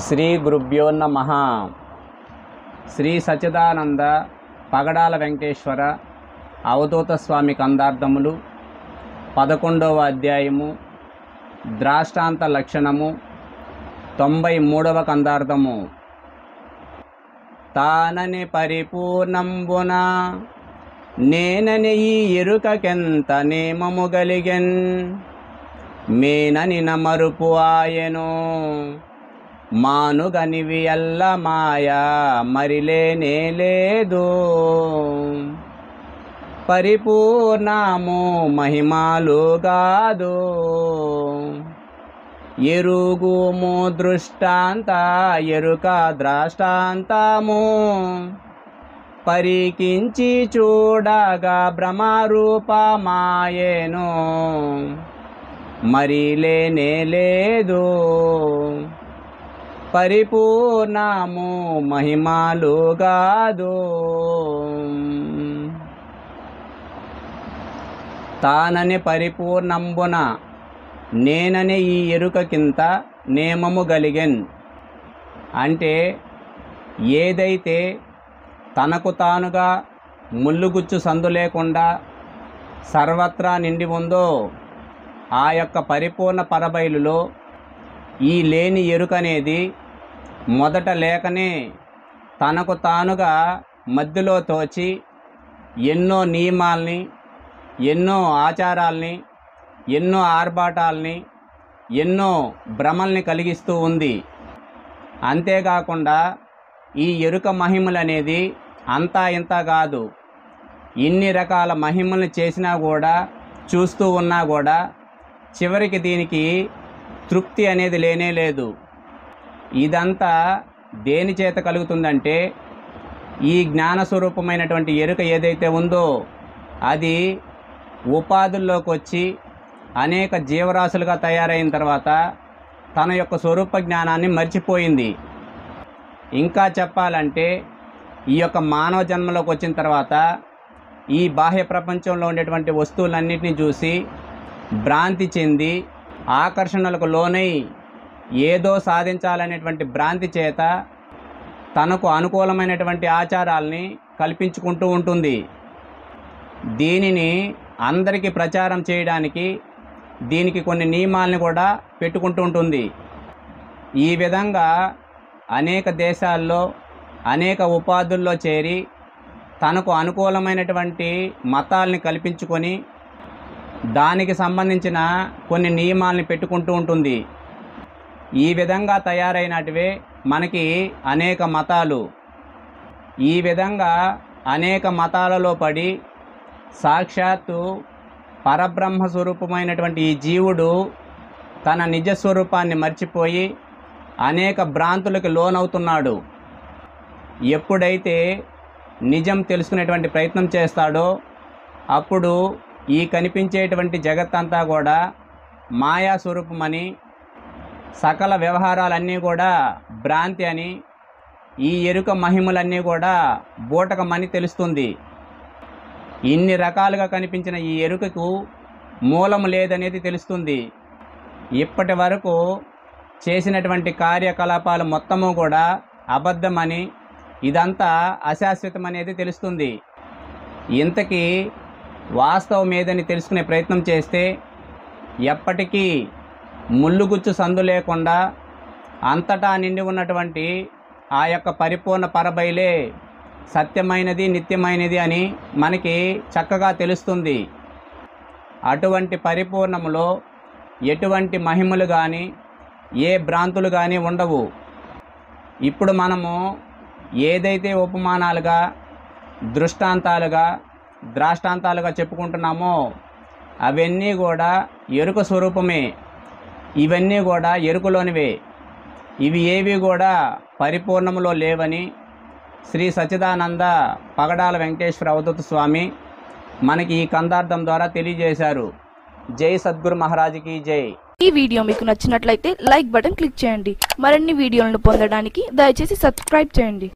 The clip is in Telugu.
శ్రీ గురుభ్యో నమః. శ్రీ సచ్చిదానంద పగడాల వెంకటేశ్వర అవధూత స్వామి కందార్థములు 11వ అధ్యాయము ద్రాష్టాంత లక్షణము 93వ కందార్థము. తానని పరిపూర్ణంబున నేనని ఈ ఎరుకకెంత నేమము గలిగెన్ మేనని నమరుపు ఆయను మానుగనివి అల్ల మాయా మరిలేనే లేదు. పరిపూర్ణము మహిమాలు గాదు ఎరుగుము దృష్టాంత ఎరుక ద్రాష్టాంతము పరికించి చూడగా భ్రమరూపమాయేను మరిలేనే లేదు. పరిపూర్ణము మహిమాలు గాదు. తానని పరిపూర్ణంబున నేనని ఈ ఎరుకకింత నేమము గలిగెన్ అంటే ఏదైతే తనకు తానుగా ముల్లుగుచ్చు సందు లేకుండా సర్వత్రా నిండి ఉందో ఆ యొక్క పరిపూర్ణ పరబయలులో ఈ లేని ఎరుకనేది మొదట లేకనే తనకు తానుగా మధ్యలో తోచి ఎన్నో నియమాల్ని, ఎన్నో ఆచారాల్ని, ఎన్నో ఆర్భాటాల్ని, ఎన్నో భ్రమల్ని కలిగిస్తూ ఉంది. అంతేకాకుండా ఈ ఎరుక మహిమలనేది అంతా ఇంత కాదు. ఇన్ని రకాల మహిమల్ని చేసినా కూడా, చూస్తూ ఉన్నా కూడా చివరికి దీనికి తృప్తి అనేది లేనే లేదు. ఇదంతా దేని చేత కలుగుతుందంటే ఈ జ్ఞానస్వరూపమైనటువంటి ఎరుక ఏదైతే ఉందో అది ఉపాధుల్లోకి వచ్చి అనేక జీవరాశులుగా తయారైన తర్వాత తన యొక్క స్వరూప జ్ఞానాన్ని మర్చిపోయింది. ఇంకా చెప్పాలంటే ఈ యొక్క మానవ జన్మలోకి వచ్చిన తర్వాత ఈ బాహ్య ప్రపంచంలో ఉండేటువంటి వస్తువులన్నింటినీ చూసి భ్రాంతి చెంది ఆకర్షణలకు లోనై ఏదో సాధించాలనేటువంటి భ్రాంతి చేత తనకు అనుకూలమైనటువంటి ఆచారాల్ని కల్పించుకుంటూ ఉంటుంది. దీనిని అందరికీ ప్రచారం చేయడానికి దీనికి కొన్ని నియమాల్ని కూడా పెట్టుకుంటూ ఉంటుంది. ఈ విధంగా అనేక దేశాల్లో అనేక ఉపాధుల్లో చేరి తనకు అనుకూలమైనటువంటి మతాల్ని కల్పించుకొని దానికి సంబంధించిన కొన్ని నియమాల్ని పెట్టుకుంటూ ఉంటుంది. ఈ విధంగా తయారైనటివే మనకి అనేక మతాలు. ఈ విధంగా అనేక మతాలలో పడి సాక్షాత్తు పరబ్రహ్మ స్వరూపమైనటువంటి ఈ జీవుడు తన నిజస్వరూపాన్ని మర్చిపోయి అనేక భ్రాంతులకు లోనవుతున్నాడు. ఎప్పుడైతే నిజం తెలుసుకునేటువంటి ప్రయత్నం చేస్తాడో అప్పుడు ఈ కనిపించేటువంటి జగత్తంతా కూడా మాయా స్వరూపమని, సకల వ్యవహారాలన్నీ కూడా భ్రాంతి అని, ఈ ఎరుక మహిమలన్నీ కూడా బూటకమని తెలుస్తుంది. ఇన్ని రకాలుగా కనిపించిన ఈ ఎరుకకు మూలము లేదనేది తెలుస్తుంది. ఇప్పటి వరకు చేసినటువంటి కార్యకలాపాలు మొత్తము కూడా అబద్ధమని, ఇదంతా అశాశ్వతమనేది తెలుస్తుంది. ఇంతకీ వాస్తవం ఏదని తెలుసుకునే ప్రయత్నం చేస్తే ఎప్పటికీ ముల్లుగుచ్చు సందు లేకుండా అంతటా నిండి ఉన్నటువంటి ఆ యొక్క పరిపూర్ణ పరబయలే సత్యమైనది, నిత్యమైనది అని మనకి చక్కగా తెలుస్తుంది. అటువంటి పరిపూర్ణములో ఎటువంటి మహిమలు కానీ ఏ భ్రాంతులు కానీ ఉండవు. ఇప్పుడు మనము ఏదైతే ఉపమానాలుగా, దృష్టాంతాలుగా, ద్రాష్టాంతాలుగా చెప్పుకుంటున్నామో అవన్నీ కూడా ఎరుక స్వరూపమే. ఇవన్నీ కూడా ఎరుకలోనివే. ఇవి ఏవి కూడా పరిపూర్ణములో లేవని శ్రీ సచ్చిదానంద పగడాల వెంకటేశ్వర అవధూత స్వామి మనకి ఈ కందార్థం ద్వారా తెలియజేశారు. జై సద్గురు మహారాజుకి జై. ఈ వీడియో మీకు నచ్చినట్లయితే లైక్ బటన్ క్లిక్ చేయండి. మరిన్ని వీడియోలను పొందడానికి దయచేసి సబ్స్క్రైబ్ చేయండి.